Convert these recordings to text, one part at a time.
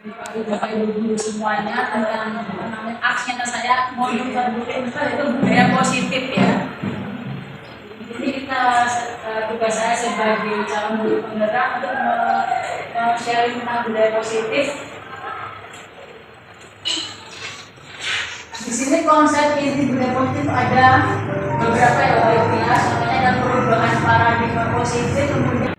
Bapak Ibu guru semuanya tentang aksnya saya mau itu budaya positif ya. Jadi tugas saya sebagai calon guru penggerak untuk sharing tentang budaya positif. Di sini konsep inti budaya positif ada beberapa ya Bapak Ibu ya. Contohnya ada perubahan paradigma positif, kemudian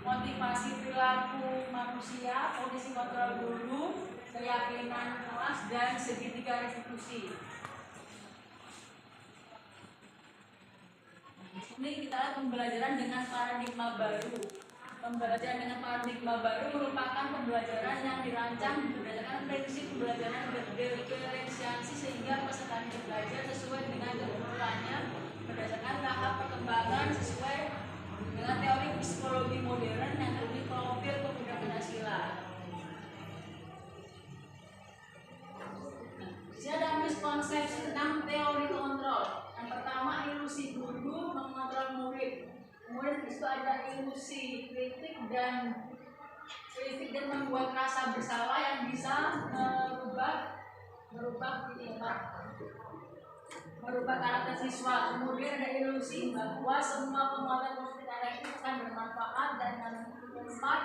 motivasi perilaku manusia, kondisi kontrol dulu, keyakinan puas, dan segitiga restitusi. Ini kita lihat pembelajaran dengan paradigma baru. Pembelajaran dengan paradigma baru merupakan pembelajaran yang dirancang berdasarkan prinsip pembelajaran berdiferensiasi sehingga peserta belajar sesuai dengan kebutuhannya berdasarkan tahap perkembangan sesuai dengan teori psikologi modern yang lebih profil pemuda Pancasila. Di sini ada miskonsepsi tentang teori kontrol. Yang pertama, ilusi guru mengontrol murid. Kemudian itu ada ilusi kritik dan membuat rasa bersalah yang bisa merubah karakter siswa. Kemudian ada ilusi bahwa semua penguatan positif itu akan bermanfaat, dan yang keempat,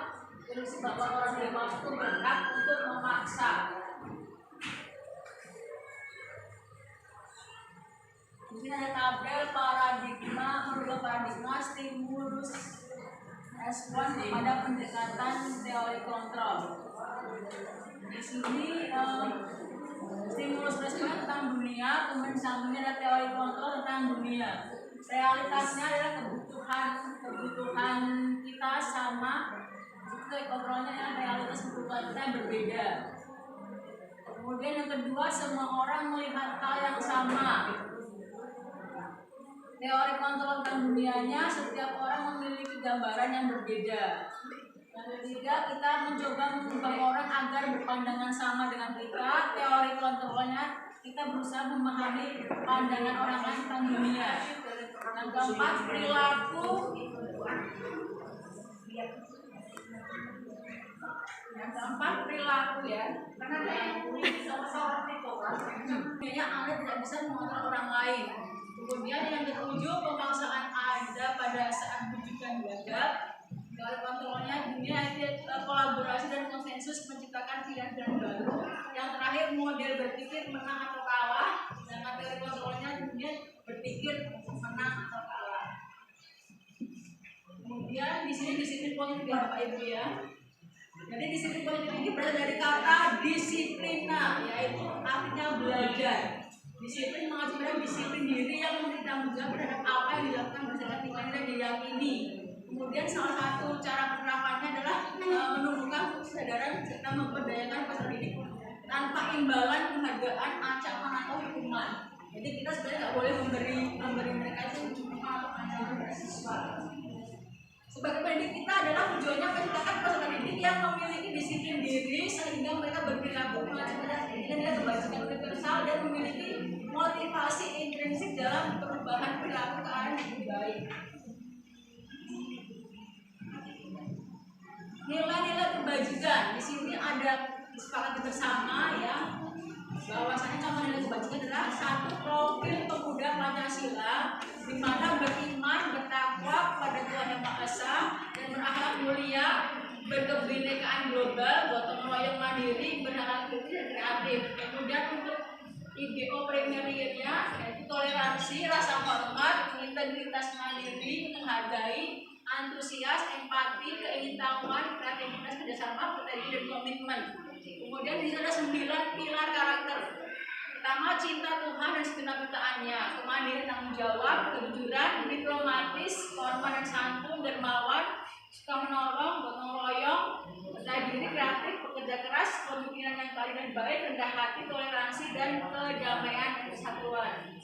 ilusi bahwa orang dewasa itu berhak untuk memaksa. Ini ada tabel paradigma, merubah paradigma stimulus respon pada pendekatan teori kontrol. Di sini stimulus respon tentang dunia, kemudian sampingnya ada teori kontrol tentang dunia. Realitasnya adalah kebutuhan kita sama, teori kontrolnya yang realitas kebutuhan kita yang berbeda. Kemudian yang kedua, semua orang melihat hal yang sama. Teori kontrol tentang dunianya, setiap orang memiliki gambaran yang berbeda. Yang ketiga, kita mencoba mengubah orang agar berpandangan sama dengan kita. Teori kontrolnya, kita berusaha memahami pandangan orang lain tentang dunia. Yang keempat, perilaku. Yang keempat, perilaku ya. Karena seorang itu Anda tidak bisa mengontrol orang lain. Kemudian yang ketujuh, pemaksaan ada pada saat bujukan gagal. Teori kontrolnya dunia itu kolaborasi dan konsensus menciptakan pilihan baru. Yang terakhir, model berpikir menang atau kalah. Dan teori kontrolnya dunia berpikir menang atau kalah. Kemudian di sini disiplin positif ya Bapak Ibu ya. Jadi disiplin positif ini berasal dari kata disiplina, yaitu artinya belajar. Disiplin mengacu pada disiplin diri yang memberi tanggung jawab terhadap apa yang dilakukan berdasarkan nilai dan diyakini. Kemudian salah satu cara penerapannya adalah menumbuhkan kesadaran serta memperdayakan peserta didik tanpa imbalan, penghargaan, ancaman atau hukuman. Jadi kita sebenarnya nggak boleh memberi mereka itu hukuman atau ancaman pada siswa. Sebagai pendidik kita adalah tujuannya menciptakan peserta didik yang memiliki disiplin diri sehingga mereka berperilaku mengacu pada nilai kebajikan universal dan memiliki motivasi intrinsik dalam perubahan perilaku ke arah yang lebih baik. Nilai-nilai kebajikan di sini ada disepakati bersama ya, bahwasanya contoh nilai kebajikan adalah satu, profil pemuda Pancasila di mana beriman, bertakwa pada Tuhan Yang Maha Esa dan berakhlak mulia, berkebinekaan global, gotong royong mandiri, berharap kritis dan kreatif. Kemudian untuk IGO primernya yaitu toleransi, rasa hormat, integritas mandiri, menghargai, antusias, empati, keingintahuan, kreativitas, kerjasama, strategi dan komitmen. Kemudian di sana ada 9 pilar karakter. Pertama, cinta Tuhan dan segenap ciptaannya, kemandirian, tanggung jawab, kejujuran, diplomatis, hormat dan santun, dermawan, suka menolong, gotong royong, percaya diri, kreatif, bekerja keras, pemikiran yang baik dan baik, rendah hati, toleransi, dan kedamaian dan kesatuan.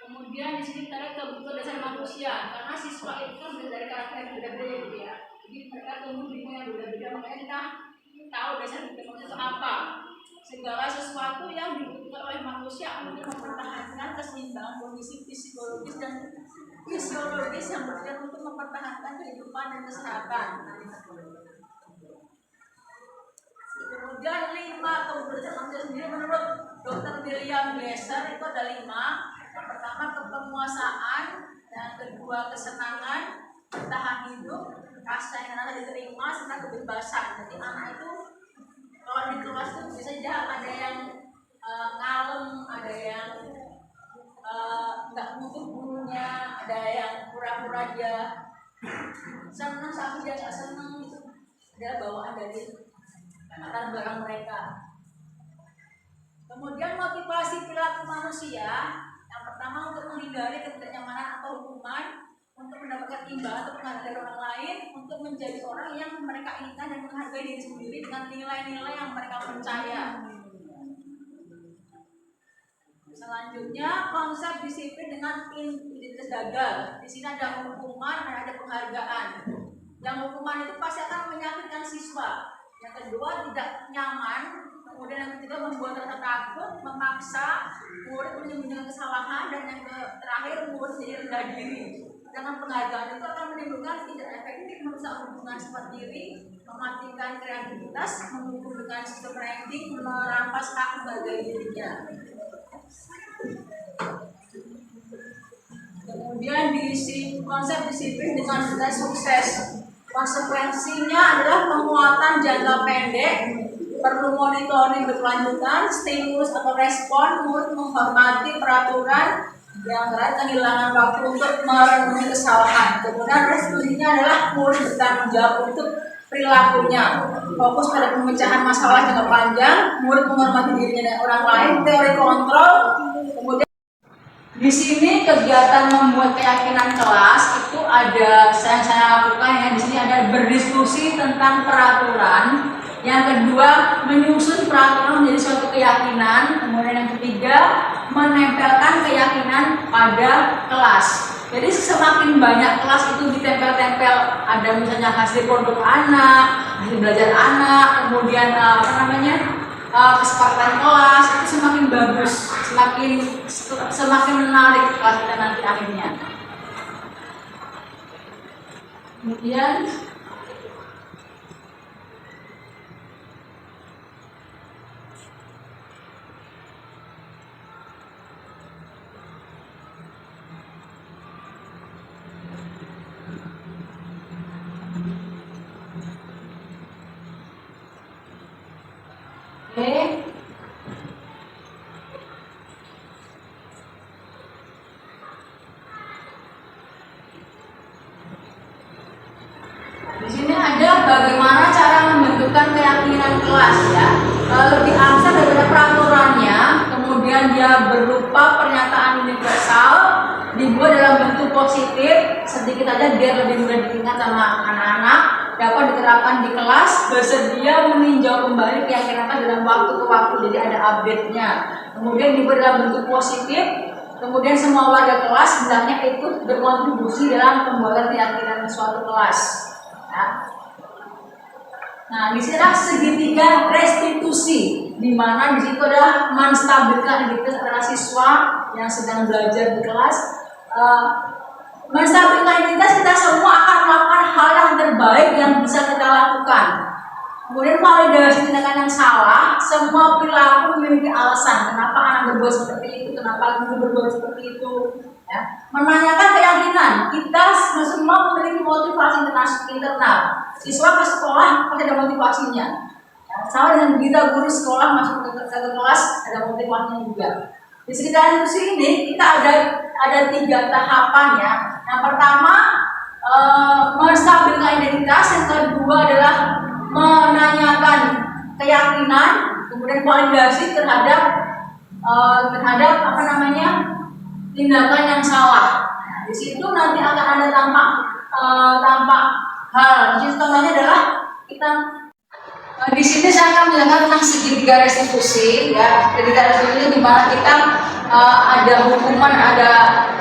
Kemudian di sini kita lihat kebutuhan dasar manusia, karena siswa itu kan dari karakter yang berbeda-beda gitu ya. Jadi mereka tumbuh di lingkungan yang berbeda-beda, makanya kita tahu dasar kebutuhan itu apa. Segala sesuatu yang dibutuhkan oleh manusia untuk mempertahankan keseimbangan kondisi psikologis dan fisiologis yang bertujuan untuk mempertahankan kehidupan dan kesehatan. sendiri menurut Dr. William Glasser itu ada 5. Yang pertama kepenguasaan, yang kedua kesenangan, bertahan hidup, rasa yang anak diterima, serta kebebasan. Jadi anak itu kalau di kelas itu bisa saja ada yang ngalem, ada yang nggak butuh gurunya, ada yang pura-pura dia senang tapi dia nggak senang. Itu adalah bawaan dari latar belakang mereka. Kemudian motivasi perilaku manusia, yang pertama untuk menghindari ketidaknyamanan atau hukuman, untuk mendapatkan imbalan atau penghargaan dari orang lain, untuk menjadi orang yang mereka inginkan dan menghargai diri sendiri dengan nilai-nilai yang mereka percaya. Selanjutnya konsep disiplin dengan identitas gagal. Di sini ada hukuman dan ada penghargaan. Yang hukuman itu pasti akan menyakitkan siswa. Yang kedua tidak nyaman. Kemudian yang ketiga membuat rasa takut, memaksa murid menyembunyikan kesalahan, dan yang terakhir murid jadi rendah diri. Dengan penghargaan itu akan menimbulkan tidak efektif, merusak hubungan sifat diri, mematikan kreativitas, menghukum dengan sistem ranking, merampas hak sebagai dirinya. Kemudian diisi konsep disiplin dengan nilai sukses. Konsekuensinya adalah penguatan jangka pendek, perlu monitoring berkelanjutan, stimulus atau respon, murid menghormati peraturan, yang terakhir kehilangan waktu untuk merenungi kesalahan. Kemudian resolusinya adalah murid bertanggung jawab untuk perilakunya, fokus pada pemecahan masalah jangka panjang, murid menghormati dirinya dan orang lain, teori kontrol. Kemudian di sini kegiatan membuat keyakinan kelas itu ada saya lakukan ya. Di sini ada berdiskusi tentang peraturan. Yang kedua, menyusun peraturan menjadi suatu keyakinan. Kemudian yang ketiga, menempelkan keyakinan pada kelas. Jadi semakin banyak kelas itu ditempel-tempel, ada misalnya hasil produk anak, hasil belajar anak, kemudian kesepakatan kelas, itu semakin bagus, semakin menarik kelas kita nanti akhirnya. Kemudian di sini ada bagaimana cara membentukkan keyakinan kelas ya. Lebih abstrak daripada peraturannya, kemudian dia berupa pernyataan universal, dibuat dalam bentuk positif, sedikit aja biar lebih mudah diingat sama anak-anak, dapat diterapkan di kelas, bersedia meninjau kembali keyakinan dalam waktu ke waktu, jadi ada update-nya. Kemudian dibuat dalam bentuk positif, kemudian semua warga kelas hendaknya ikut berkontribusi dalam pembuatan keyakinan suatu kelas. Ya. Nah, di sini adalah segitiga restitusi, di mana di situ adalah menstabilkan identitas antara siswa yang sedang belajar di kelas. Menstabilkan identitas, kita semua akan melakukan hal yang terbaik yang bisa kita lakukan. Kemudian validasi tindakan yang salah, semua perilaku memiliki alasan kenapa anak berbuat seperti itu, kenapa guru berbuat seperti itu. Ya. Menanyakan keyakinan, kita semua memiliki motivasi internal. Siswa ke sekolah pasti ada motivasinya. Ya, sama dengan kita guru sekolah masuk ke kelas ada motivasinya juga. Di sekitar diskusi ini kita ada 3 tahapan ya. Yang pertama menstabilkan identitas, yang kedua adalah menanyakan keyakinan, kemudian validasi terhadap tindakan yang salah. Nah, di situ nanti akan ada tampak hal. Di situ contohnya adalah kita di sini saya akan menjelaskan tentang segitiga restitusi ya. Segitiga restitusi di mana kita ada hukuman, ada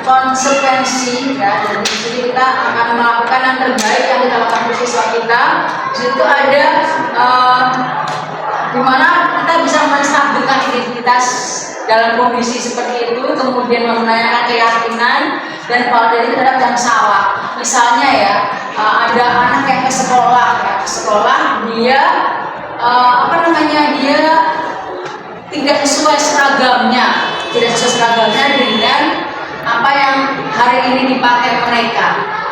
konsekuensi ya. Jadi di sini kita akan melakukan yang terbaik yang kita lakukan untuk siswa kita. Di situ ada di mana kita bisa menstabilkan identitas dalam kondisi seperti itu, kemudian menanyakan keyakinan dan validasi terhadap yang salah. Misalnya ya, ada anak yang ke sekolah dia tidak sesuai seragamnya dengan apa yang hari ini dipakai mereka.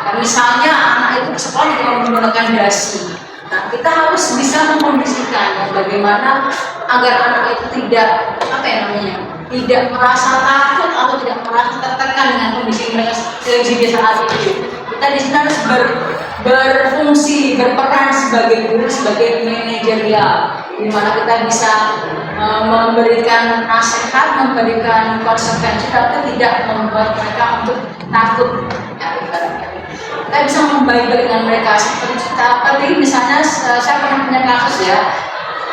Dan misalnya anak itu ke sekolah dengan menggunakan dasi. Nah, kita harus bisa mengkondisikan bagaimana agar anak itu tidak tidak merasa takut atau tidak merasa tertekan dengan kondisi mereka di saat itu. Kita di sini harus berfungsi, berperan sebagai guru, sebagai manajerial, di mana kita bisa memberikan nasihat, memberikan konsekuensi, tapi tidak membuat mereka untuk takut. Kita bisa membaik-baik dengan mereka. Seperti misalnya saya pernah punya kasus ya,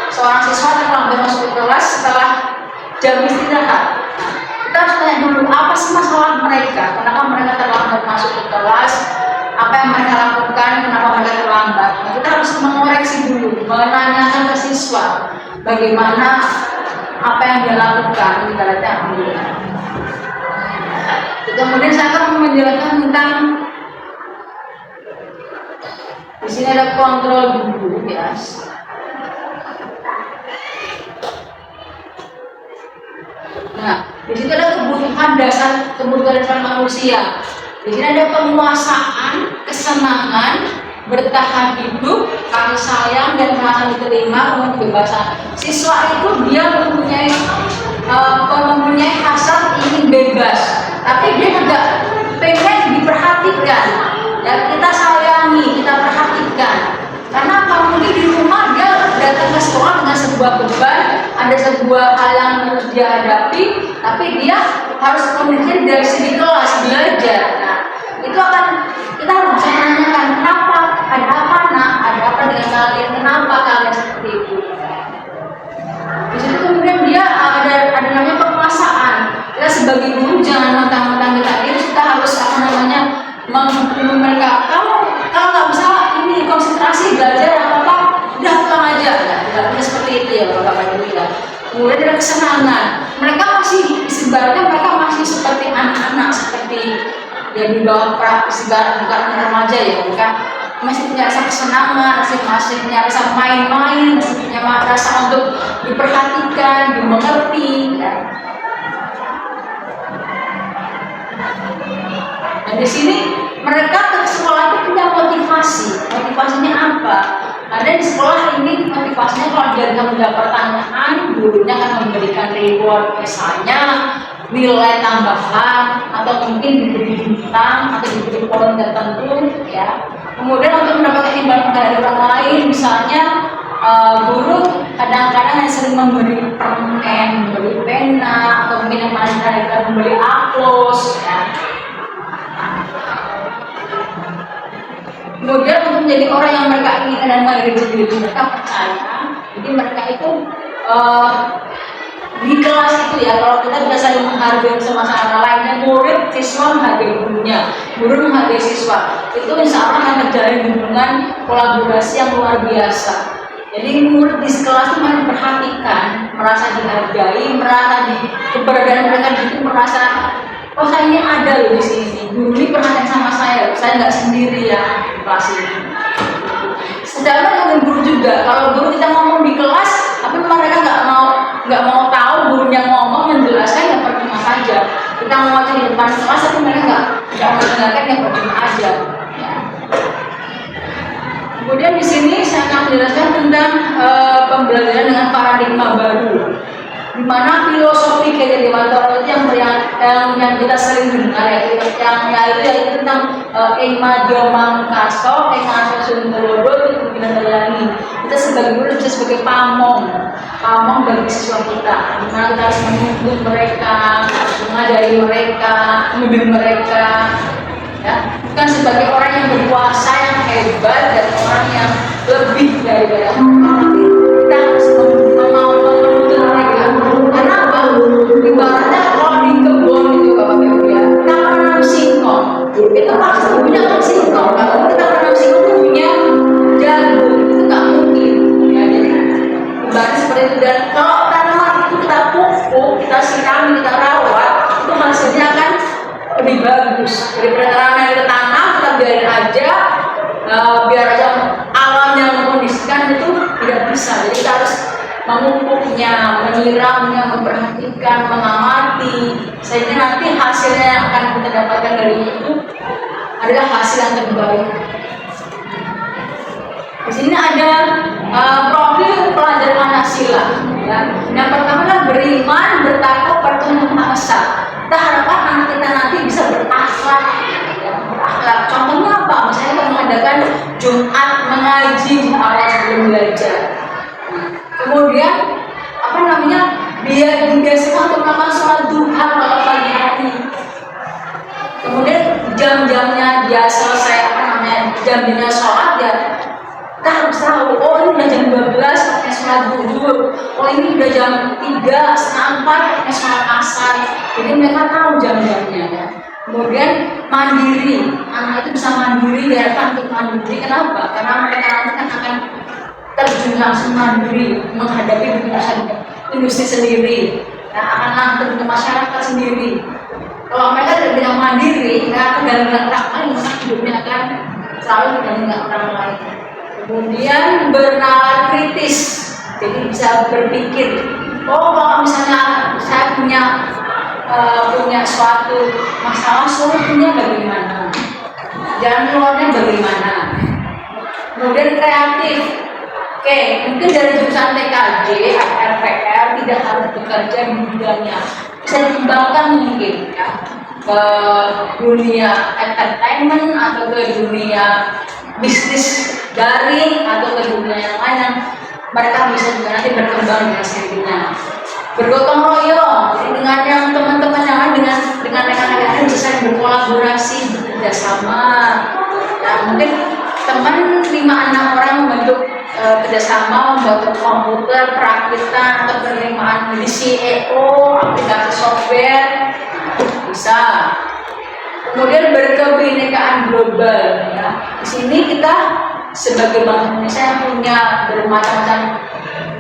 seorang siswa terlambat masuk ke kelas setelah jam istirahat. Kita harus tanya dulu apa sih masalah mereka, kenapa mereka terlambat masuk ke kelas, apa yang mereka lakukan, kenapa mereka terlambat. Nah, kita harus mengoreksi dulu, menanyakan ke siswa bagaimana apa yang dia lakukan, kita lihat dulu. Kemudian saya akan menjelaskan tentang di sini ada kontrol dulu ya. Nah, di situ ada kebutuhan dasar manusia. Di sini ada penguasaan, kesenangan, bertahan hidup, kasih sayang dan merasa diterima, kebebasan. Siswa itu dia mempunyai hasrat ingin bebas, tapi dia juga pengen diperhatikan. Ya, kita sayangi, kita perhatikan. Karena kalau mungkin di rumah dia datang ke sekolah dengan sebuah beban, ada sebuah hal yang harus dia hadapi, tapi dia harus kemudian dari segi kelas belajar. Nah, itu akan kita harus bisa menanyakan kenapa, ada apa nak, ada apa dengan kalian, kenapa kalian seperti itu. Di situ kemudian dia ada namanya penguasaan. Kita sebagai guru jangan mentang-mentang kita harus menghubungi mereka. Kamu kalau nggak bisa ini konsentrasi belajar apa udah pulang aja. Nah, tidak seperti itu ya Bapak Ibu ya. Kemudian ada kesenangan. Mereka masih seperti anak-anak, seperti ya di bawah bukan remaja ya, mereka masih punya rasa kesenangan, masih punya rasa main-main, masih punya rasa untuk diperhatikan, dimengerti. Ya. Dan di sini mereka ke sekolah itu punya motivasi. Motivasinya apa? Ada di sekolah ini motivasinya kalau dia menjawab pertanyaan, gurunya akan memberikan reward, misalnya nilai tambahan atau mungkin diberi bintang atau diberi poin tertentu ya. Kemudian untuk mendapatkan imbalan dari orang lain, misalnya guru kadang-kadang yang sering memberi permen, memberi pena, atau mungkin yang paling memberi aplos ya. Kemudian untuk menjadi orang yang mereka inginkan dan menghargai diri mereka percaya, jadi mereka itu di kelas itu ya, kalau kita bisa saling menghargai sama lainnya, murid siswa menghargai gurunya, guru menghargai siswa, itu insya Allah akan terjalin hubungan kolaborasi yang luar biasa. Jadi murid di kelas itu memperhatikan, merasa dihargai, merasa keberadaan mereka itu merasa oh saya ini ada loh di sini, guru ini perhatian sama saya nggak sendiri ya di kelas ini. Secara dengan guru juga, kalau guru kita ngomong di kelas, tapi mereka nggak mau tahu gurunya ngomong menjelaskan ya percuma saja. Kita ngomong di depan kelas, tapi mereka nggak mendengarkan ya percuma aja. Ya. Kemudian di sini saya akan menjelaskan tentang pembelajaran dengan paradigma baru, di mana filosofi Gaya Dewantara itu yang kita sering dengar yaitu tentang Ema Diomangkaso, Eka Sunderodo, Pimpinan Terlani. Kita sebagai guru bisa sebagai pamong bagi siswa kita, di mana kita harus menuntut mereka, mengajari mereka, membimbing mereka, ya, bukan sebagai orang yang berkuasa yang hebat dan orang yang lebih daripada kita harus menuntut mereka. Karena apa? Ibaratnya kalau di kebun itu Bapak Ibu ya, kita menanam singkong, itu pasti punya singkong. Kalau kita menanam singkong punya jagung, itu nggak mungkin. Ya, jadi ibaratnya seperti itu. Dan kalau tanaman itu kita pupuk, kita siram, kita rawat, itu hasilnya akan lebih bagus. Jadi tanaman yang kita tanam kita biarin aja, biar aja alam yang mengkondisikan itu tidak bisa. Jadi kita harus memupuknya, menyiramnya, memperhatikan, mengamati, sehingga nanti hasilnya yang akan kita dapatkan dari itu adalah hasil yang terbaik. Di sini ada profil pelajar Pancasila. Ya. Yang pertama adalah beriman, bertakwa, bertunduk Maha Esa. Kita harapkan anak kita nanti bisa berakhlak, ya, berakhlak. Contohnya apa? Misalnya kita mengadakan Jumat mengaji di awal sebelum belajar. Kemudian apa namanya? Dia dibiasakan untuk melakukan sholat duha pada pagi hari. Kemudian jam-jamnya dia selesai jam-jamnya sholat ya. Kita harus tahu, oh ini udah jam 12 pakai sholat zuhur, oh ini udah jam 3, setengah 4 pakai sholat asar. Jadi mereka tahu jam-jamnya ya. Kemudian mandiri, anak itu bisa mandiri, diharapkan untuk mandiri. Kenapa? Karena mereka nanti akan terjun langsung mandiri menghadapi industri sendiri, ya, akan langsung ke masyarakat sendiri. Kalau mereka tidak bisa mandiri, mereka akan dalam orang lain, maka hidupnya akan selalu dengan orang lain. Kemudian bernalar kritis, jadi bisa berpikir, oh kalau misalnya saya punya suatu masalah, solusinya bagaimana, jalan keluarnya bagaimana. Kemudian kreatif, oke, mungkin dari jurusan TKJ, RPR tidak harus bekerja di bidangnya, bisa dikembangkan mungkin ya, ke dunia entertainment atau ke dunia bisnis daring atau ke dunia yang lain yang mereka bisa juga nanti berkembang dengan sendirinya. Bergotong royong, jadi dengan yang teman-teman yang lain dengan rekan-rekan bisa berkolaborasi, bekerja sama. Ya, mungkin teman 5-6 orang membentuk kerjasama membuat komputer, perakitan atau penerimaan di CEO, aplikasi software bisa. Kemudian berkebinekaan global ya. Di sini kita sebagai bangsa Indonesia yang punya bermacam-macam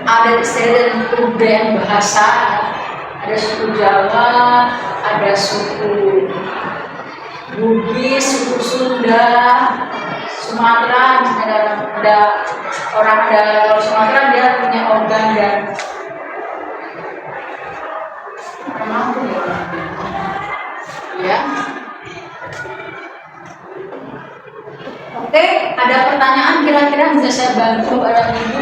adat istiadat dan kebudayaan bahasa. Ada suku Jawa, ada suku Bugis, suku Sunda, Sumatera. Ada orang Sumatera dia punya organ dan mampu ya. Oke, ada pertanyaan kira-kira bisa saya bantu orang Ibu?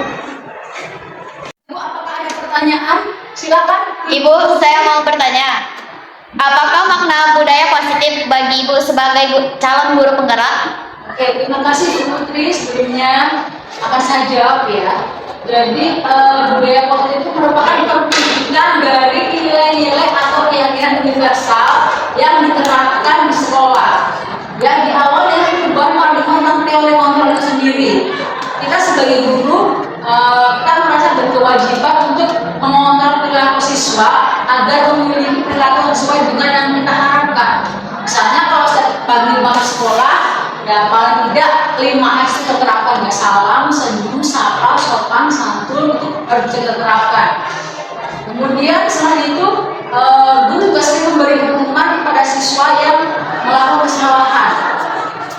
Ibu, apakah ada pertanyaan? Silakan. Ibu, saya mau bertanya, apakah makna budaya positif bagi Ibu sebagai calon guru penggerak? Oke, terima kasih Bu Putri. Sebelumnya akan saya jawab ya. Jadi budaya positif itu merupakan perwujudan dari nilai-nilai atau keyakinan universal yang diterapkan di sekolah. Ya, di awal dengan perubahan paradigma tentang teori kontrol itu sendiri. Kita sebagai guru kita merasa berkewajiban untuk mengontrol perilaku siswa agar memiliki perilaku sesuai dengan yang kita harapkan. Misalnya kalau bagi masuk sekolah, ya paling tidak 5S itu terterapkan, ya, salam, senyum, sapa, sopan, santun itu harus diterapkan. Kemudian selain itu guru juga sering memberi hukuman kepada siswa yang melakukan kesalahan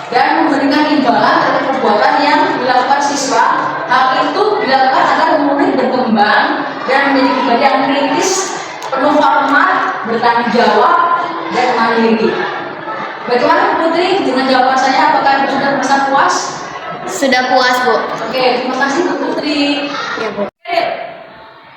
dan memberikan imbalan terhadap perbuatan yang dilakukan siswa. Hal itu dilakukan agar murid berkembang dan menjadi pribadi yang kritis, penuh hormat, bertanggung jawab, dan mandiri. Bagaimana Putri dengan jawaban saya? Apakah Ibu sudah merasa puas? Sudah puas, Bu. Oke, terima kasih Bu Putri. Ya, Bu. Oke.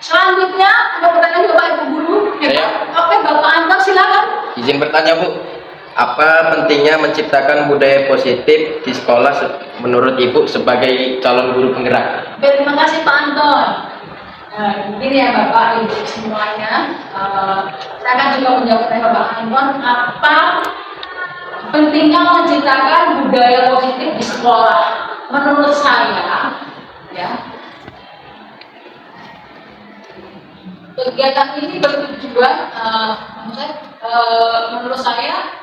Selanjutnya ada pertanyaan Bapak Ibu guru. Ya. Oke, Bapak Anton silakan. Izin bertanya, Bu. Apa pentingnya menciptakan budaya positif di sekolah menurut Ibu sebagai calon guru penggerak? Oke, terima kasih Pak Anton. Nah, begini ya Bapak Ibu semuanya. Saya akan juga menjawab dari Bapak Anton. Apa pentingnya menciptakan budaya positif di sekolah? Menurut saya, ya, kegiatan ini bertujuan, menurut saya,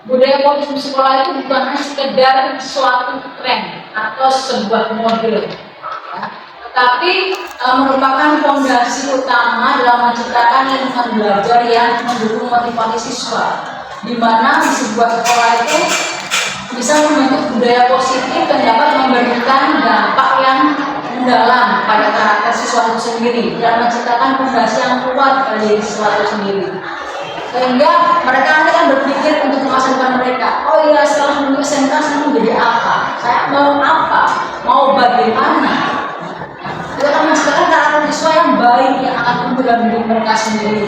budaya positif di sekolah itu bukan hanya sekedar suatu tren atau sebuah model, ya, tetapi merupakan fondasi utama dalam menciptakan lingkungan belajar yang mendukung motivasi siswa, di mana di sebuah sekolah itu bisa membentuk budaya positif dan dapat memberikan dampak yang mendalam pada karakter siswa itu sendiri dan menciptakan fondasi yang kuat pada diri siswa itu sendiri. Sehingga mereka nanti kan berpikir untuk masa depan mereka, oh iya setelah lulus SMK saya mau jadi apa? Saya mau apa? Mau bagaimana? Kita akan menciptakan karakter siswa yang baik yang akan tumbuh dalam diri mereka sendiri.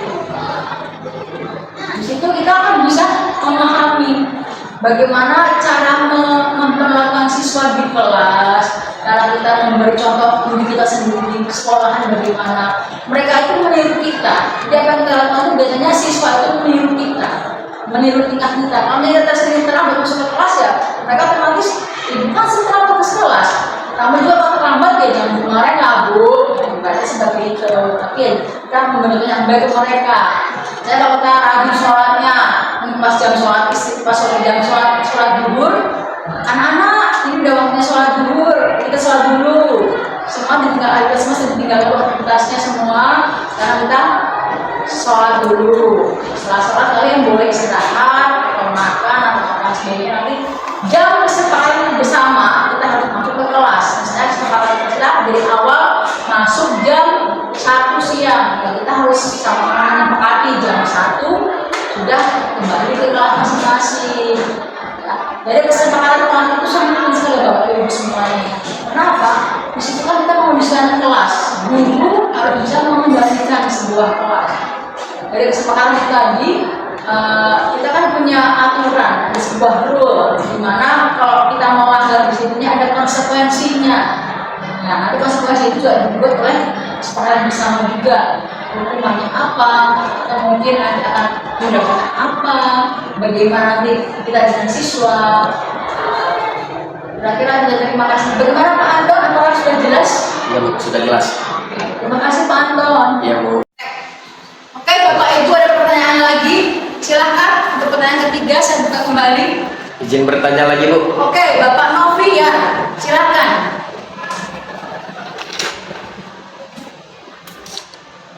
Di situ kita akan bisa memahami bagaimana cara memperlakukan siswa di kelas, cara kita memberi contoh diri kita sendiri, sekolahan bagaimana. Mereka itu meniru kita. Jadi apa yang kita lakukan itu biasanya siswa itu meniru kita, meniru tingkah kita. Kalau kita sendiri terlambat masuk ke kelas ya, mereka otomatis ibu kan terlambat ke kelas. Kamu juga kalau terlambat ya jangan kemarin lah bu, berarti seperti itu. Tapi kita memberikan yang baik ke mereka. Saya kalau kita rajin sholatnya, pas jam sholat pas jam sholat duhur, anak-anak ini udah waktunya sholat duhur, kita sholat dulu. Semua ditinggal, semua ditinggal aktivitasnya semua, karena kita sholat dulu. Setelah sholat kalian boleh istirahat, atau makan atau apa sebagainya. Nanti jam kesepakatan bersama kita harus masuk ke kelas. Misalnya kesepakatan kita dari awal masuk jam 1 siang, ya kita harus sama-sama menyepakati jam 1 sudah kembali ke kelas masing-masing. Ya, dari kesepakatan kelas itu sangat penting sekali Bapak Ibu semuanya. Kenapa? Di situ kan kita menghabiskan kelas. Guru harus bisa mengendalikan sebuah kelas. Dari kesepakatan itu tadi, kita kan punya aturan, ada sebuah rule, di mana kalau kita melanggar di situ ada konsekuensinya. Nah, nanti konsekuensi itu juga dibuat oleh kesepakatan bersama juga. Hukumannya apa? Atau mungkin nanti akan mendapatkan apa? Bagaimana nanti kita dengan siswa? Kira-kira terima kasih. Bagaimana Pak Anton? Apakah sudah jelas? Ya Bu, sudah jelas. Terima kasih Pak Anton. Ya Bu. Oke Bapak Ibu, ada pertanyaan lagi? Silakan untuk pertanyaan ketiga saya buka kembali. Izin bertanya lagi Bu. Oke, Bapak Novi ya, silakan.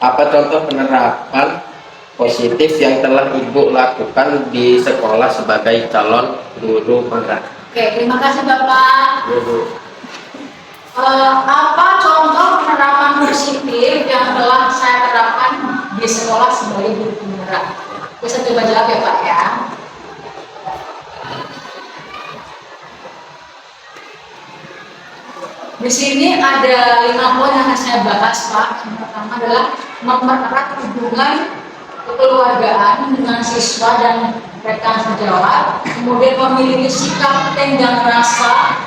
Apa contoh penerapan positif yang telah Ibu lakukan di sekolah sebagai calon guru penggerak? Oke, terima kasih Bapak. Ya Bu. Apa contoh penerapan positif yang telah saya terapkan di sekolah sebagai guru penggerak? Saya coba jawab ya Pak ya. Di sini ada 5 poin yang saya bahas Pak. Yang pertama adalah mempererat hubungan kekeluargaan dengan siswa dan rekan sejawat, kemudian memiliki sikap tenggang rasa,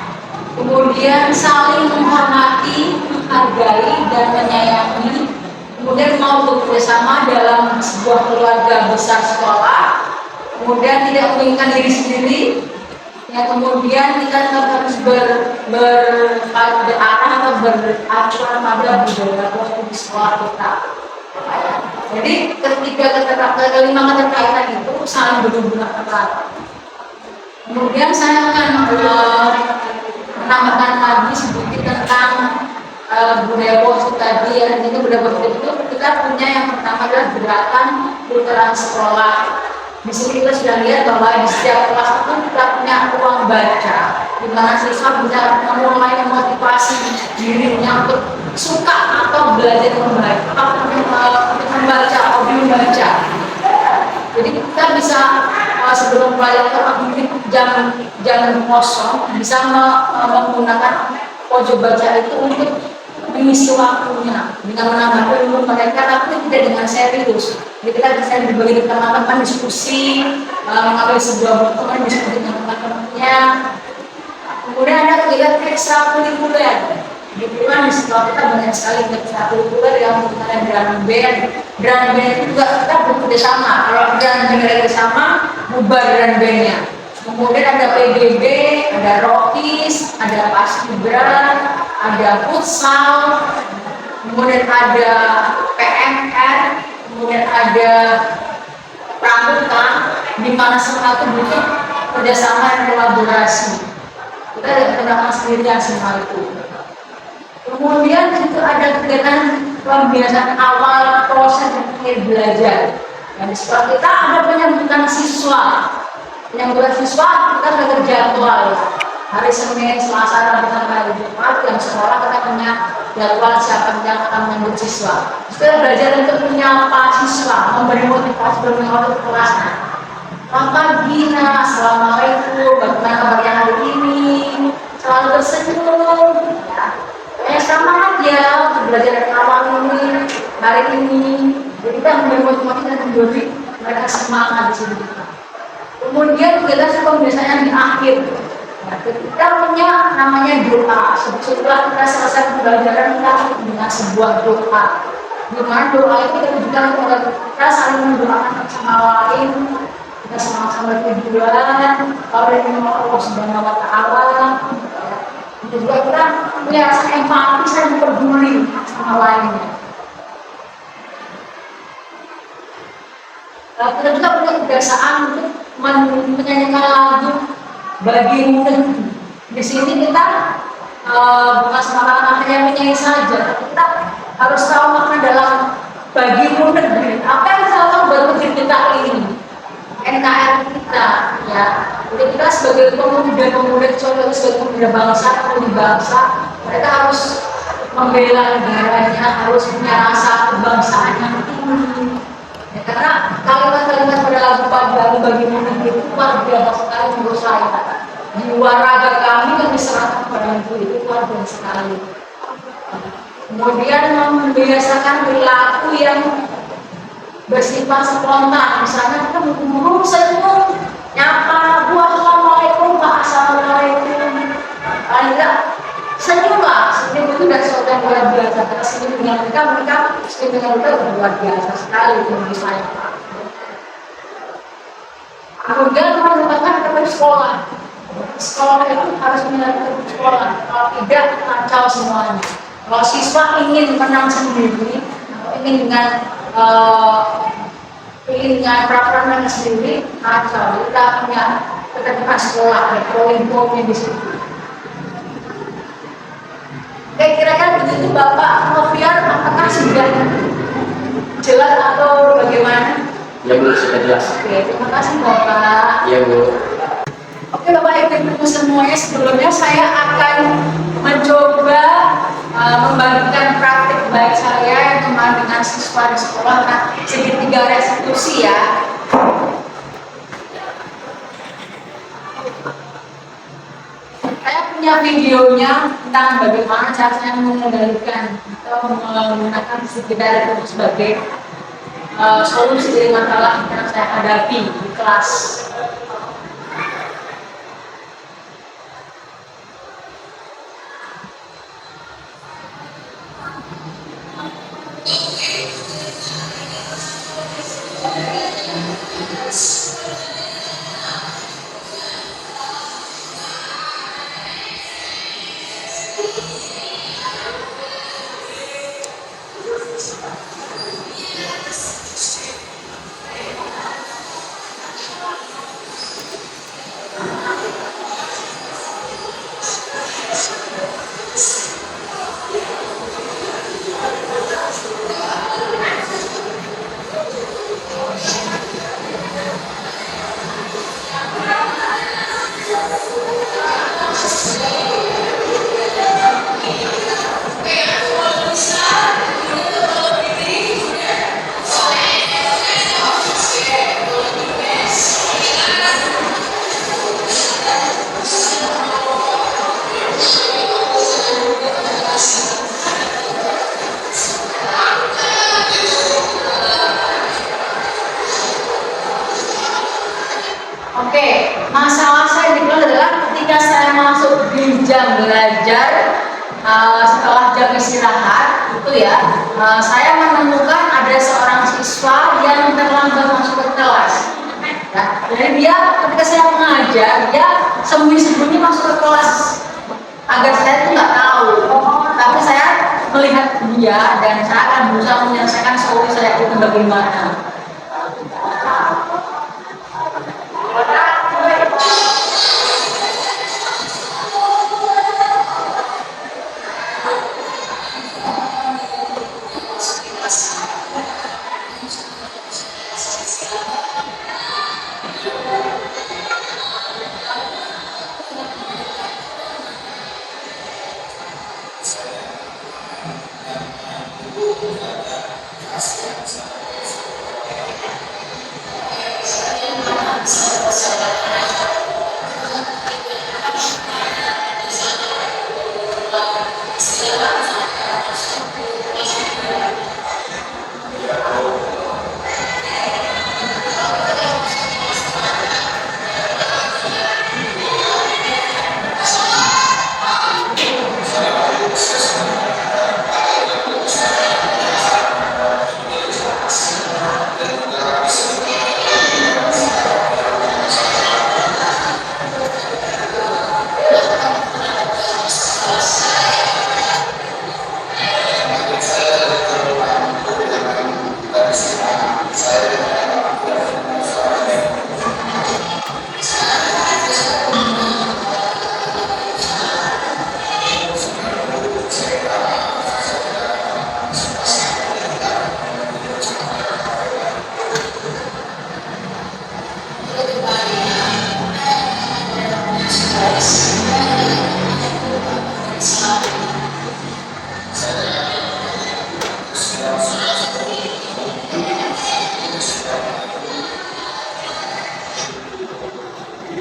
kemudian saling menghormati, menghargai dan menyayangi, kemudian mau bekerjasama dalam sebuah keluarga besar sekolah, kemudian tidak menginginkan diri sendiri, ya kemudian kita tetap harus berarah atau beracuan pada budaya positif di sekolah kita. Jadi kelima keterkaitan itu saling berhubungan erat. Kemudian saya akan menambahkan lagi sedikit tentang budaya positif tadi. Ya, ini budaya positif itu kita punya yang pertama adalah gerakan literasi sekolah. Di sini kita sudah lihat bahwa di setiap kelas itu kita punya ruang baca, di mana siswa bisa memulai memotivasi dirinya untuk suka atau belajar membaca, untuk membaca, hobi membaca. Jadi kita bisa sebelum belajar atau jam kosong bisa menggunakan pojok baca itu untuk mengisi waktunya dengan menambah ilmu mereka, tapi tidak dengan serius. Jadi kita bisa berbagi dengan teman-teman, diskusi, mengambil sebuah buku, diskusi dengan teman-temannya. Kemudian ada kegiatan ekstrakurikuler. Di luar di sekolah kita banyak sekali ekstrakurikuler yang mengenai drum band. Drum band itu juga kita bekerja sama. Kalau drum band bekerja sama, bubar drum bandnya. Kemudian ada PBB, ada Rokis, ada Paskibra, ada futsal, kemudian ada PMR, kemudian ada pramuka, di mana semua itu butuh kerjasama dan kolaborasi. Kita ada keterangan sendirian semua itu. Kemudian itu ada kegiatan pembiasaan awal proses belajar. Dan di sekolah kita ada penyambutan siswa. Penyambutan siswa kita sudah terjadwal. Hari Senin, Selasa, Rabu, sampai hari Jumat yang sekolah kita punya jadwal siapa yang akan menyambut siswa. Kita belajar untuk menyapa siswa, memberi motivasi berminggu kelas. Selamat pagi, Nak. Assalamualaikum. Bagaimana kabarnya hari ini? Selalu tersenyum. Ya. Sama aja untuk belajar dari awal ini, hari ini. Jadi kita memberi motivasi dan memberi mereka semangat di sini. Kemudian kita suka biasanya di akhir. Nah, kita punya namanya doa. Setelah kita selesai pembelajaran kita dengan sebuah doa. Di mana doa itu kita tujukan kepada kita saling mendoakan sama lain. Kita sama-sama tujuan. Kalau ini Allah Subhanahu Wa Taala. Itu juga kita punya rasa empati, saling peduli sama lainnya. Kita juga punya kebiasaan untuk menyanyikan lagu Bagimu Negeri. Di sini kita bukan semata-mata hanya menyanyi saja, kita harus tahu makna dalam Bagimu Negeri. Apa yang kita lakukan buat negeri kita ini, NKRI kita, ya. Jadi kita sebagai pemuda-pemuda, contoh sebagai pemuda bangsa, pemudi bangsa, mereka harus membela negaranya, harus punya rasa kebangsaan yang tinggi. Ya, karena kalimat-kalimat pada lagu Bagimu Negeri itu luar biasa sekali menurut saya. Jiwa raga kami yang diserahkan pada negeri itu luar biasa sekali. Kemudian membiasakan perilaku yang bersifat spontan. Misalnya kita buru-buru senyum, nyapa, Bu Assalamualaikum, Pak Assalamualaikum. Tidak senyumlah, senyum itu dari sesuatu yang luar biasa. Karena senyum dengan mereka senyum dengan kita luar biasa sekali menurut saya. Kemudian menemukan kita sekolah. Sekolah itu harus menyertai sekolah. Kalau tidak kacau semuanya. Kalau siswa ingin menang sendiri, ingin dengan peraturan sendiri, kacau. Kita punya ketertiban sekolah, poin-poin di situ. Oke, kira-kira begitu Bapak Novian, apakah sudah jelas atau bagaimana? Ya Bu, sudah jelas. Oke, terima kasih Bapak. Iya Bu. Oke Bapak Ibu semuanya, sebelumnya saya akan mencoba membagikan praktik baik saya yang kemarin dengan siswa di sekolah. Nah, segitiga restitusi ya. Saya punya videonya tentang bagaimana caranya mengendalikan atau menggunakan segitiga restitusi sebagai solusi dari masalah yang saya hadapi di kelas. Oke, masalah saya di kelas adalah ketika saya masuk di jam belajar setelah jam istirahat itu ya, saya menemukan ada seorang siswa yang terlambat masuk ke kelas. Ya, jadi dia ketika saya mengajar, dia sembunyi-sembunyi masuk ke kelas agar saya itu nggak tahu. Tapi saya melihat dia dan saya akan berusaha menyelesaikan solusi saya itu bagaimana.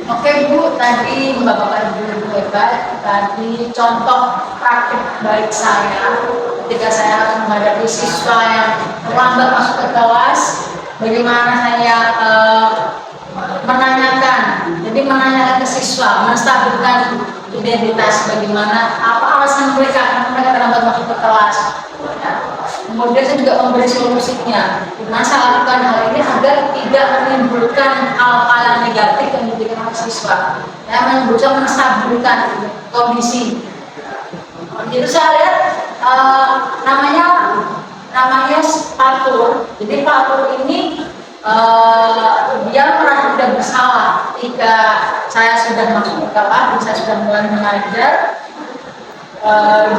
Oke Bu, tadi Bapak Ibu hebat, tadi contoh praktik baik saya ketika saya menghadapi siswa yang terlambat masuk ke kelas, bagaimana saya menanyakan ke siswa, menstabilkan identitas, bagaimana apa alasan mereka karena mereka terlambat masuk ke kelas. Ya. Kemudian saya juga memberi solusinya. Gimana saya lakukan hal ini agar tidak menimbulkan hal-hal yang negatif yang diberikan oleh siswa. Ya, berusaha menstabilkan kondisi. Jadi saya lihat namanya Fatur. Jadi Fatur ini dia merasa tidak bersalah ketika saya sudah masuk ke kelas, saya sudah mulai mengajar.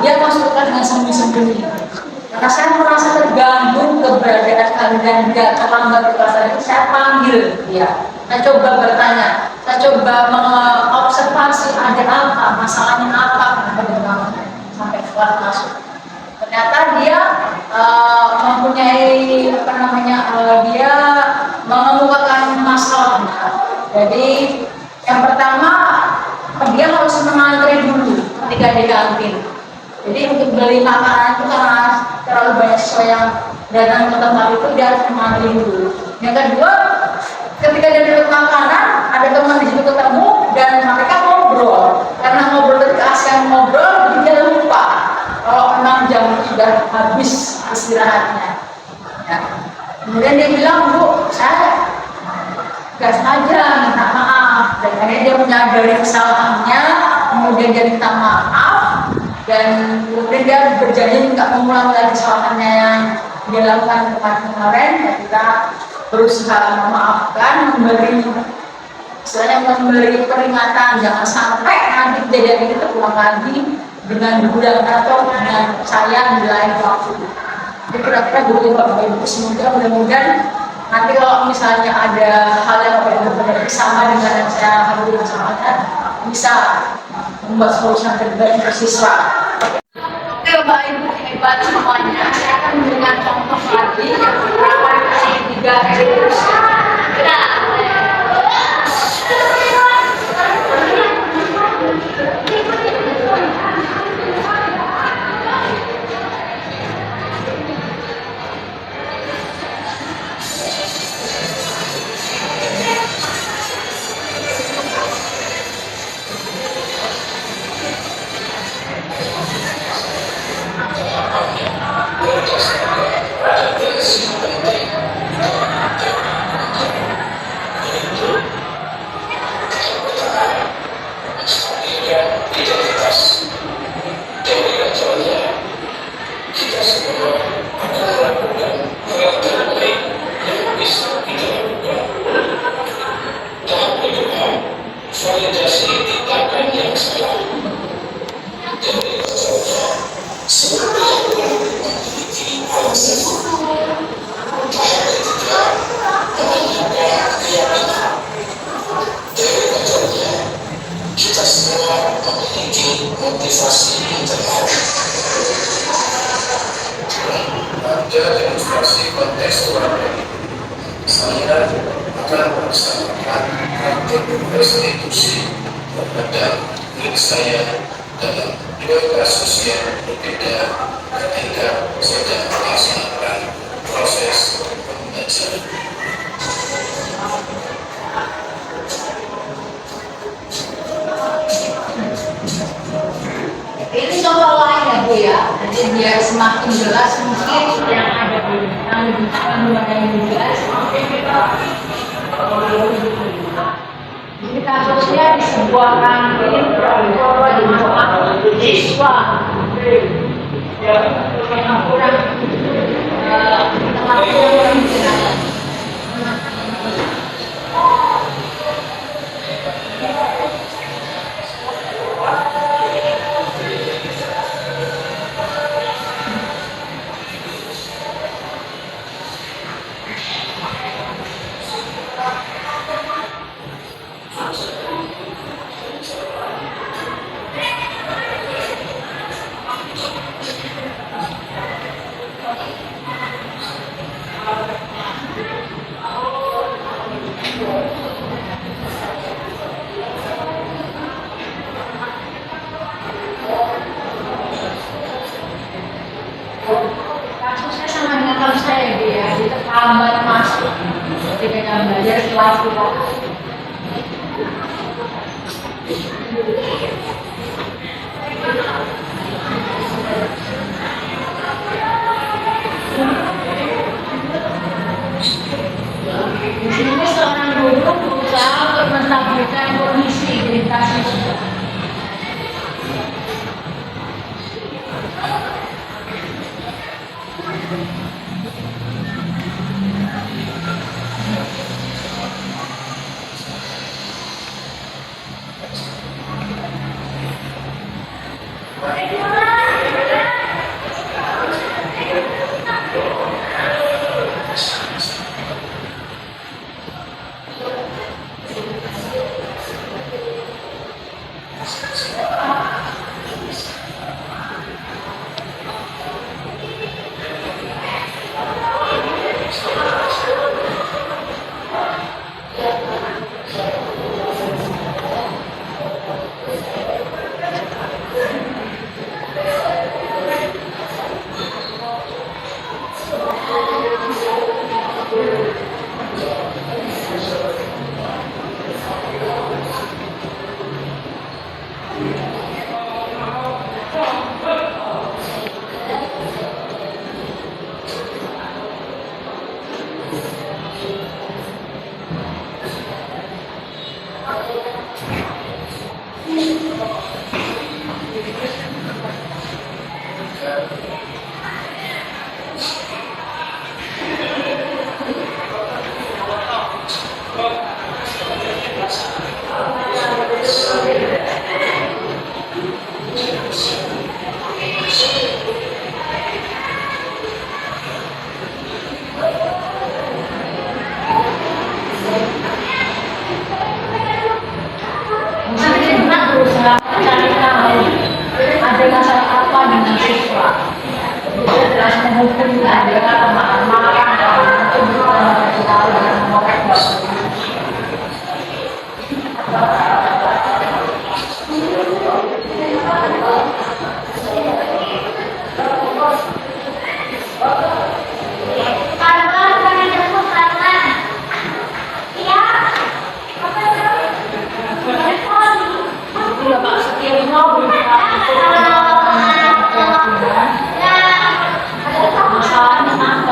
Dia masukkan dengan sembunyi-sembunyi. Karena saya merasa terganggu keberadaan kalian tidak terlambat di kelas tadi, saya panggil dia. Saya coba bertanya, saya coba mengobservasi ada apa, masalahnya apa, kenapa sampai kelas masuk. Ternyata dia mempunyai dia mengemukakan masalahnya. Jadi yang pertama dia harus mengantri dulu ketika di kantin. Jadi untuk beli makanan itu karena terlalu banyak siswa yang datang ke tempat itu dia harus mengantri dulu. Yang kedua, ketika dia beli makanan ada teman di situ ketemu dan mereka ngobrol. Karena ngobrol keasikan ngobrol, dia lupa kalau 6 jam sudah habis istirahatnya. Ya. Kemudian dia bilang, Bu, saya gak sengaja minta maaf. Dan akhirnya dia menyadari kesalahannya, kemudian dia minta maaf, dan kemudian dia berjanji nggak mengulangi lagi kesalahannya yang dia lakukan kemarin. Dan kita berusaha memaafkan, memberi peringatan jangan sampai nanti kejadian ini terulang lagi dengan gudang atau dengan saya di lain waktu. Jadi kira-kira begitu Bapak Ibu, semoga mudah-mudahan nanti kalau misalnya ada hal yang benar-benar sama dengan yang saya hadiri bersamanya bisa membuat solusi yang terbaik untuk siswa. Oke Bapak Ibu hebat semuanya, saya akan memberikan contoh lagi yang pertama di 3 terus. kerja demonstrasi kontekstual ini. Saya akan bersamakan praktik restitusi terhadap diri saya dalam dua kasus yang berbeda ketika sedang melaksanakan proses pembelajaran. Ini contoh lain ya Bu ya, jadi biar semakin jelas mungkin yang ada di yang lebih jelas. Jadi kasusnya di sebuah kantin di siswa yang kurang teman-teman yang berjalan. Kasusnya sama dengan kasus saya dia, dia terhambat masuk ketika belajar kelas kita. Di sini seorang guru berusaha untuk menstabilkan kondisi di kasus. Cari tahu ada masalah apa dengan siswa. Dia telah menghukum dengan marah-marah untuk tahu dengan mengorek Bapak Setiono berusaha untuk masalah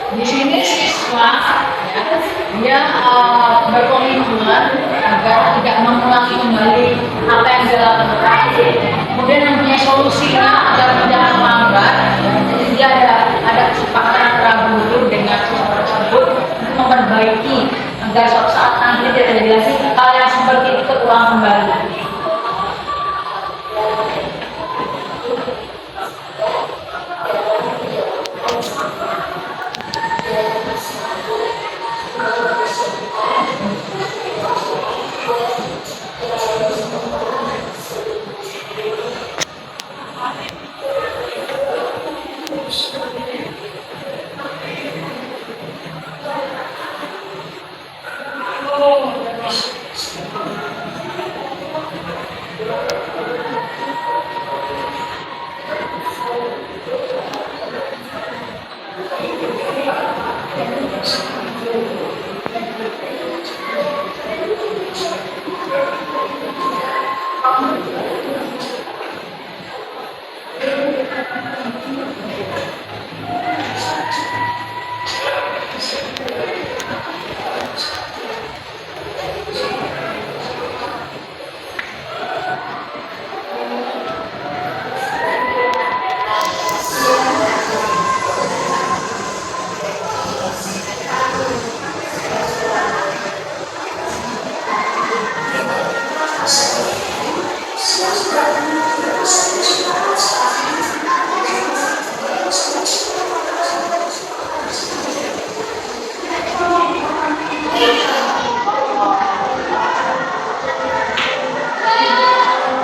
Di sini siswa ya, dia berkomitmen agar tidak mengulangi kembali apa yang dilakukan, kemudian mempunyai solusinya agar tidak terlambat. Jadi dia ada kesepakatan antara guru dengan siswa tersebut untuk memperbaiki agar suatu saat nanti tidak terjadi lagi hal yang seperti itu terulang kembali.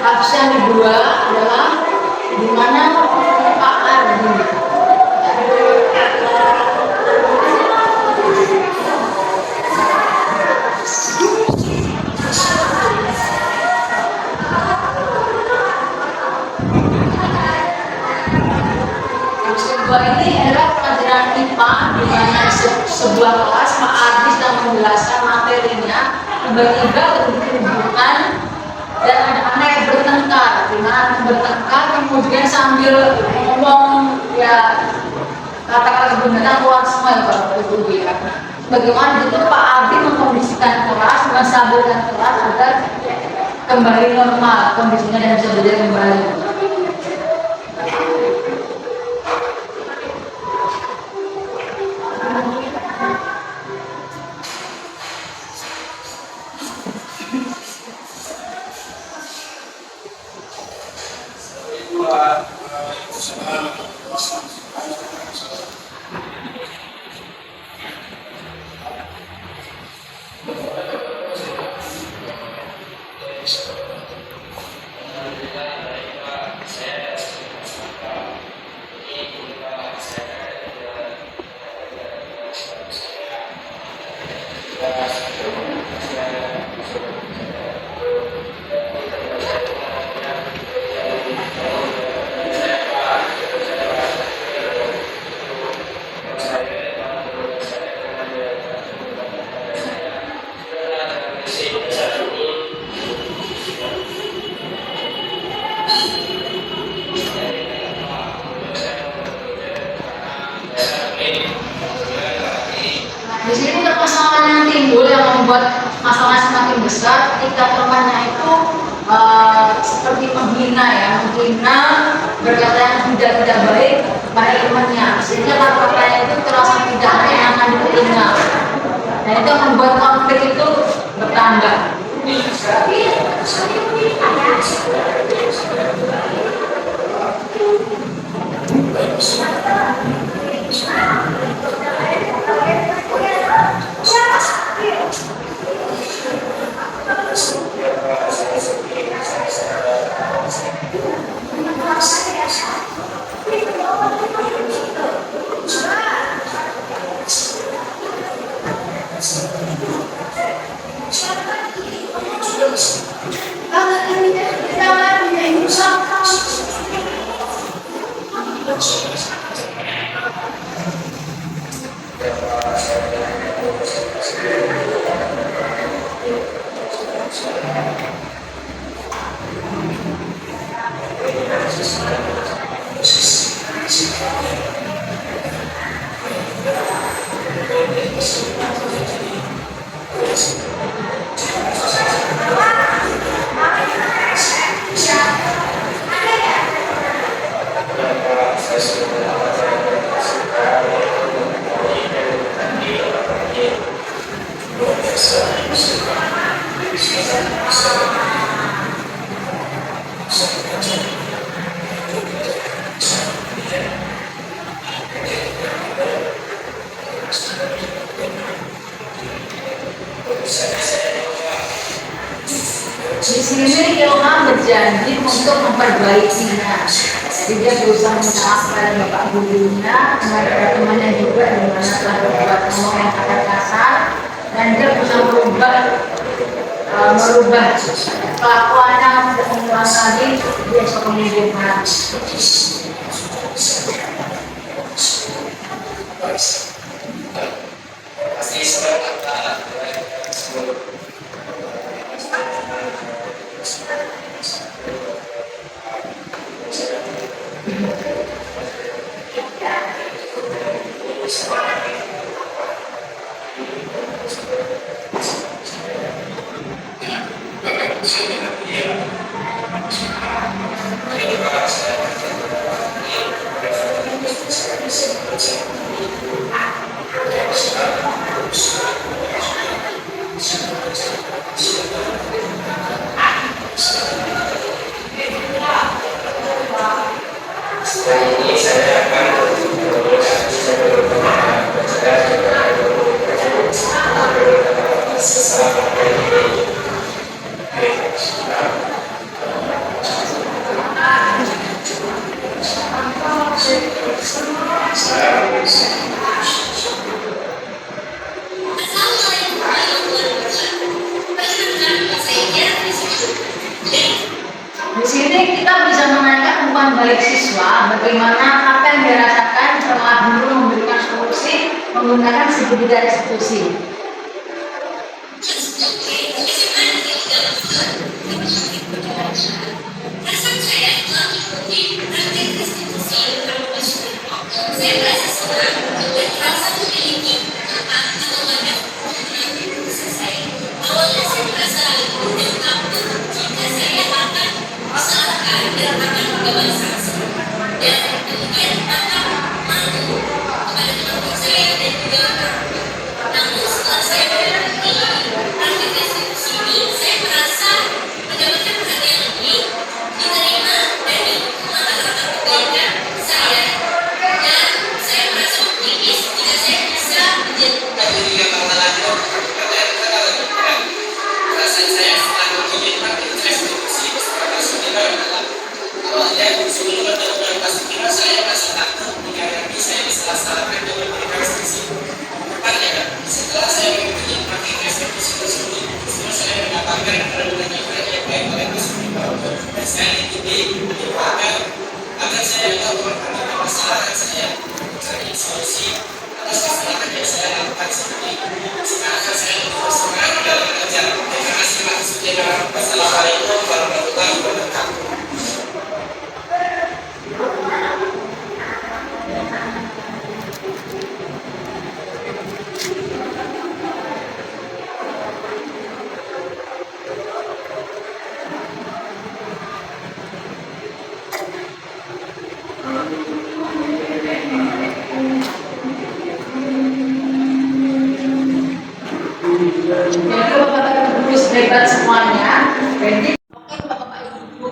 Kasus yang kedua adalah di mana Pak Ardi kedua ini adalah pelajaran IPA di mana sebuah kelas Pak Ardi sedang menjelaskan materinya, tiba-tiba kebutuhan dan ada anak yang bertengkar, di mana bertengkar kemudian sambil ngomong ya kata-kata kebenaran keluar semua ya Bapak Ibu ya. Bagaimana itu Pak Ardi mengkondisikan kelas, menstabilkan kelas agar kembali normal kondisinya dan bisa belajar kembali. Di sini permasalahan yang timbul yang membuat masalah semakin besar ketika temannya itu seperti menghina ya, menghina, berkata yang tidak baik pada temannya, sehingga kata-katanya itu terasa tidak menyenangkan di telinga. Dan itu membuat konflik itu bertambah. posisi sikapnya luar biasa Di sini Ilham berjanji untuk memperbaikinya. Jadi dia berusaha minta maaf pada bapak gurunya, kepada temannya juga di mana telah berbuat ngomong yang kata kasar, dan dia berusaha merubah kelakuannya untuk mengulang lagi di esok kemudian hari. pasti sekarang Di sini kita bisa menanyakan umpan balik siswa, bagaimana apa yang dirasakan setelah guru memberikan solusi menggunakan segitiga restitusi. Assalamualaikum warahmatullahi wabarakatuh. Jadi bapak-bapak guru hebat semuanya. Jadi bapak-bapak ibu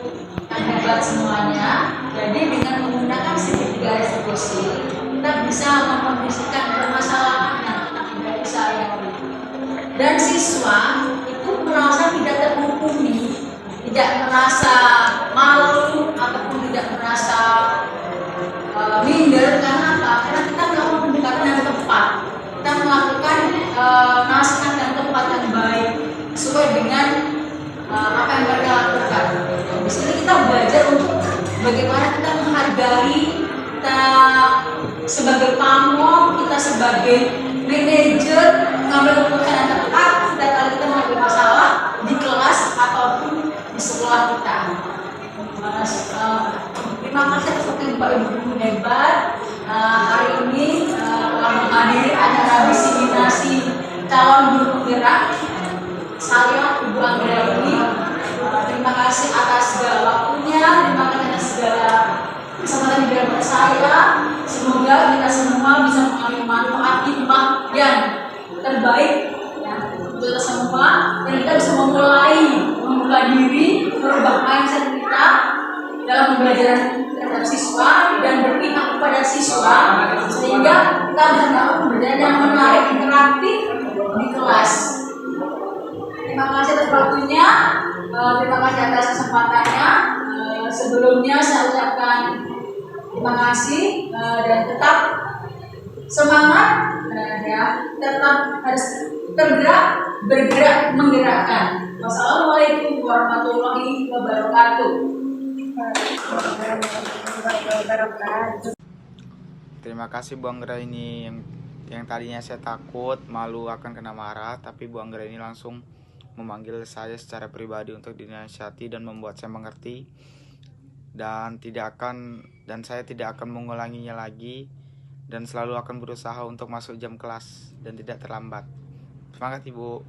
yang hebat semuanya. Jadi dengan menggunakan segitiga restitusi kita bisa mengkondisikan permasalahan yang dari saya dan siswa itu merasa tidak terhukumi, tidak merasa malu ataupun tidak merasa minder. Karena apa? Karena kita melakukan pendekatan yang tepat, kita melakukan nasihat yang tepat yang baik sesuai dengan apa yang mereka lakukan. Di sini kita belajar untuk bagaimana kita menghargai, kita sebagai pamong, kita sebagai manajer mengambil keputusan yang tepat setiap kali kita menghadapi masalah di kelas ataupun di sekolah kita. Terima kasih atas waktu Bapak Ibu hebat. Hari ini telah menghadiri acara diseminasi calon guru penggerak. Saya Ibu Anggra ini terima kasih atas segala waktunya, terima kasih atas segala kesempatan yang diberikan saya. Semoga kita semua bisa mengambil manfaat hikmah yang terbaik ya, untuk kita semua, dan kita bisa memulai membuka diri, merubah mindset kita dalam pembelajaran terhadap siswa dan berpihak kepada siswa, sehingga kita bisa melakukan pembelajaran yang menarik, interaktif di kelas. Terima kasih atas waktunya, terima kasih atas kesempatannya. Sebelumnya saya ucapkan terima kasih dan tetap semangat ya, tetap harus tergerak, bergerak, menggerakkan. Wassalamualaikum warahmatullahi wabarakatuh. Terima kasih Bu Anggra ini yang tadinya saya takut, malu akan kena marah, tapi Bu Anggra ini langsung memanggil saya secara pribadi untuk dinasihati dan membuat saya mengerti, dan saya tidak akan mengulanginya lagi, dan selalu akan berusaha untuk masuk jam kelas dan tidak terlambat. Semangat Ibu.